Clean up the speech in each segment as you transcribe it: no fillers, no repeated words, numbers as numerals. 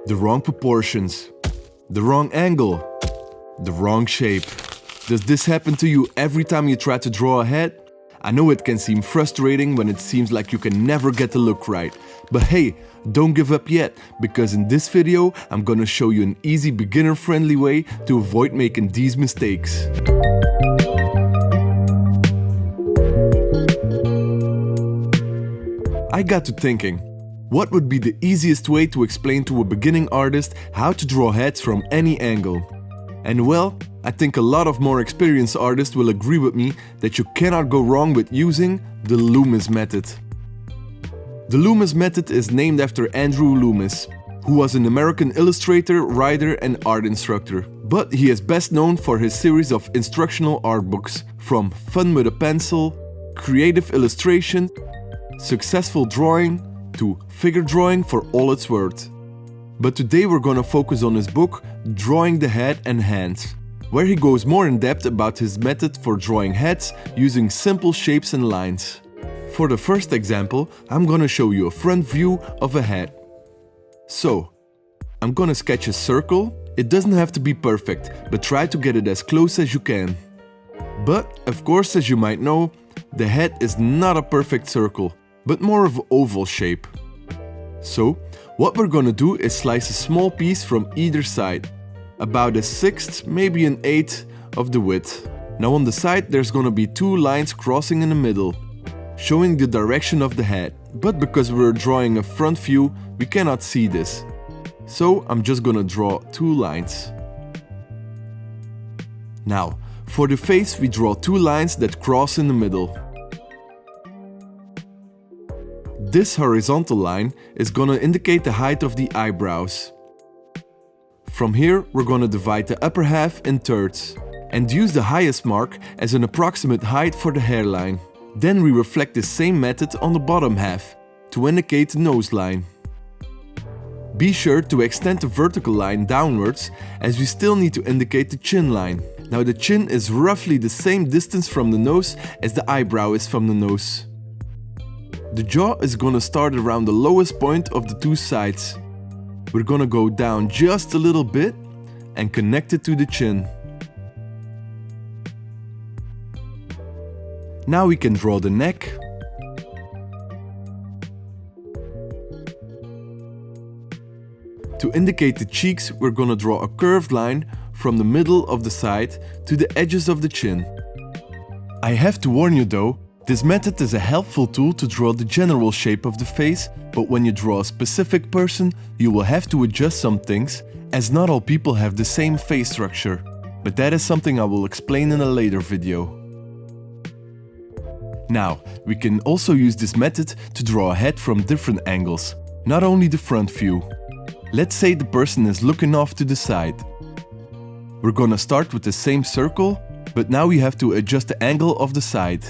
the wrong proportions, the wrong angle, the wrong shape. Does this happen to you every time you try to draw a head? I know it can seem frustrating when it seems like you can never get the look right. But hey, don't give up yet, because in this video I'm gonna show you an easy beginner-friendly way to avoid making these mistakes. I got to thinking, what would be the easiest way to explain to a beginning artist how to draw heads from any angle? And well, I think a lot of more experienced artists will agree with me that you cannot go wrong with using the Loomis Method. The Loomis Method is named after Andrew Loomis, who was an American illustrator, writer and art instructor. But he is best known for his series of instructional art books, from Fun with a Pencil, Creative Illustration, Successful Drawing, to Figure Drawing for all it's worth. But today we're gonna focus on his book, Drawing the Head and Hands, where he goes more in depth about his method for drawing heads using simple shapes and lines. For the first example, I'm gonna show you a front view of a head. So, I'm gonna sketch a circle. It doesn't have to be perfect, but try to get it as close as you can. But, of course, as you might know, the head is not a perfect circle, but more of an oval shape. So, what we're gonna do is slice a small piece from either side, about a sixth, maybe an eighth of the width. Now on the side there's gonna be two lines crossing in the middle, showing the direction of the head. But because we're drawing a front view, we cannot see this. So I'm just gonna draw two lines. Now, for the face we draw two lines that cross in the middle. This horizontal line is gonna indicate the height of the eyebrows. From here, we're gonna divide the upper half in thirds and use the highest mark as an approximate height for the hairline. Then we reflect the same method on the bottom half to indicate the nose line. Be sure to extend the vertical line downwards, as we still need to indicate the chin line. Now the chin is roughly the same distance from the nose as the eyebrow is from the nose. The jaw is gonna start around the lowest point of the two sides. We're gonna go down just a little bit and connect it to the chin. Now we can draw the neck. To indicate the cheeks, we're gonna draw a curved line from the middle of the side to the edges of the chin. I have to warn you though, this method is a helpful tool to draw the general shape of the face, but when you draw a specific person, you will have to adjust some things, as not all people have the same face structure. But that is something I will explain in a later video. Now, we can also use this method to draw a head from different angles, not only the front view. Let's say the person is looking off to the side. We're gonna start with the same circle, but now we have to adjust the angle of the side.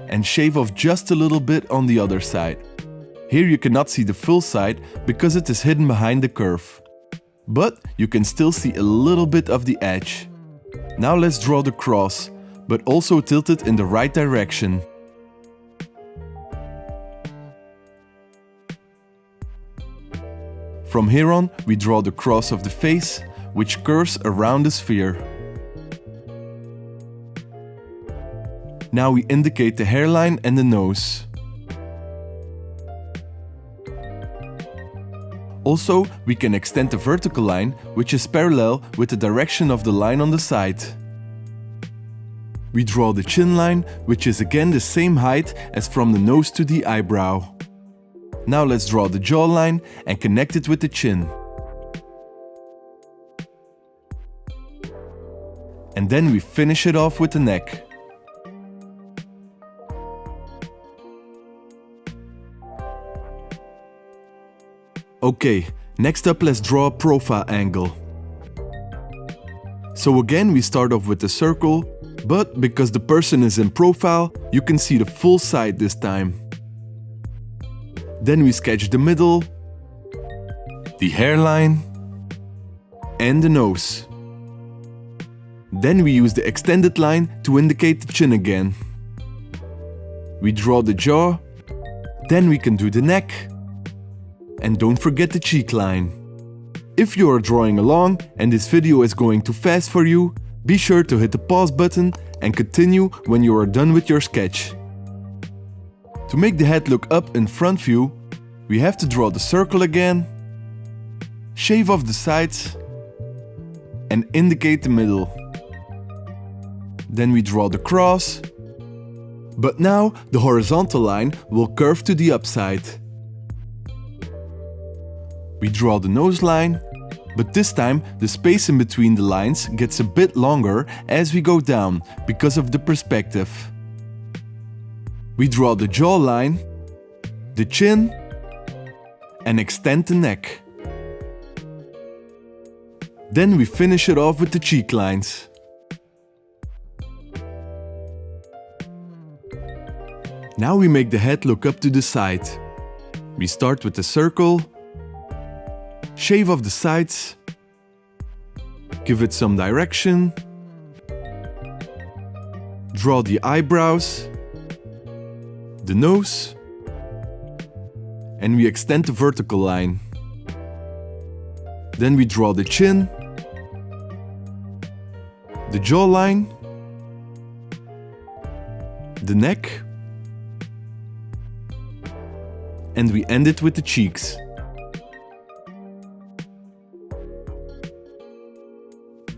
And shave off just a little bit on the other side. Here you cannot see the full side because it is hidden behind the curve. But you can still see a little bit of the edge. Now let's draw the cross, but also tilt it in the right direction. From here on, we draw the cross of the face, which curves around the sphere. Now we indicate the hairline and the nose. Also, we can extend the vertical line, which is parallel with the direction of the line on the side. We draw the chin line, which is again the same height as from the nose to the eyebrow. Now let's draw the jawline and connect it with the chin. And then we finish it off with the neck. Okay, next up let's draw a profile angle. So again we start off with the circle, but because the person is in profile, you can see the full side this time. Then we sketch the middle, the hairline, and the nose. Then we use the extended line to indicate the chin again. We draw the jaw, then we can do the neck, And don't forget the cheek line. If you are drawing along and this video is going too fast for you, be sure to hit the pause button and continue when you are done with your sketch. To make the head look up in front view, we have to draw the circle again, shave off the sides, and indicate the middle. Then we draw the cross, but now the horizontal line will curve to the upside. We draw the nose line, but this time the space in between the lines gets a bit longer as we go down because of the perspective. We draw the jawline, the chin, and extend the neck. Then we finish it off with the cheek lines. Now we make the head look up to the side. We start with the circle, shave off the sides, give it some direction, draw the eyebrows, the nose, and we extend the vertical line. Then we draw the chin, the jawline, the neck, and we end it with the cheeks.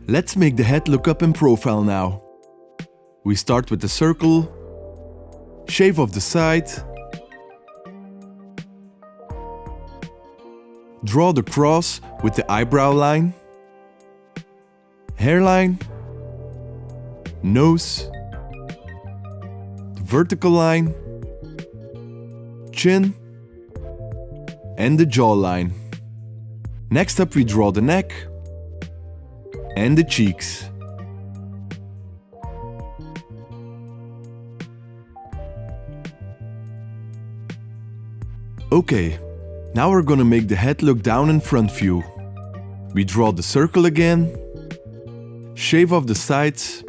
Let's make the head look up in profile now. We start with the circle, shave off the side, draw the cross with the eyebrow line, hairline, nose, the vertical line, chin, and the jawline. Next up we draw the neck and the cheeks. Okay, now we're gonna make the head look down in front view. We draw the circle again, shave off the sides,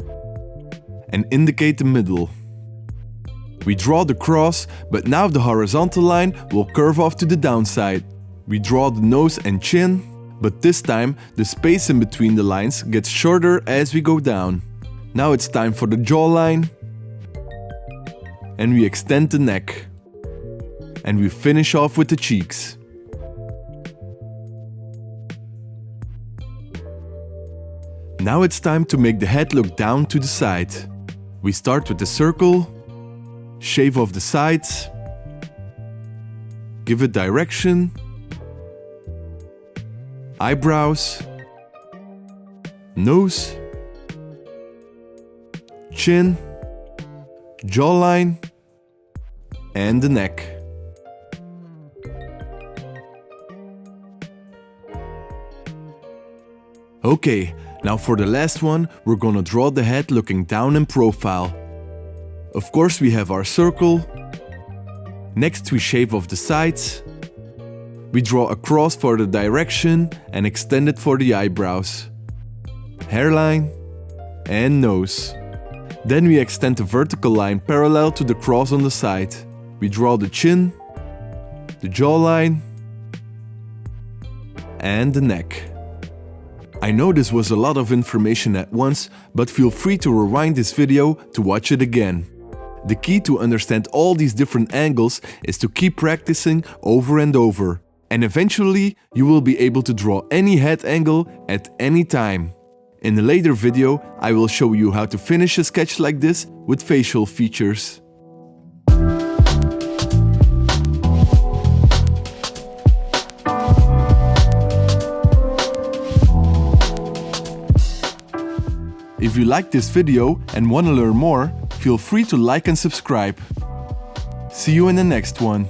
and indicate the middle. We draw the cross, but now the horizontal line will curve off to the downside. We draw the nose and chin, but this time the space in between the lines gets shorter as we go down. Now it's time for the jawline, and we extend the neck. And we finish off with the cheeks. Now it's time to make the head look down to the side. We start with the circle, shave off the sides, give it direction, eyebrows, nose, chin, jawline, and the neck. Okay, now for the last one, we're gonna draw the head looking down in profile. Of course we have our circle. Next we shave off the sides. We draw a cross for the direction and extend it for the eyebrows, hairline, and nose. Then we extend the vertical line parallel to the cross on the side. We draw the chin, the jawline, and the neck. I know this was a lot of information at once, but feel free to rewind this video to watch it again. The key to understand all these different angles is to keep practicing over and over. And eventually, you will be able to draw any head angle at any time. In a later video, I will show you how to finish a sketch like this with facial features. If you liked this video and want to learn more, feel free to like and subscribe. See you in the next one.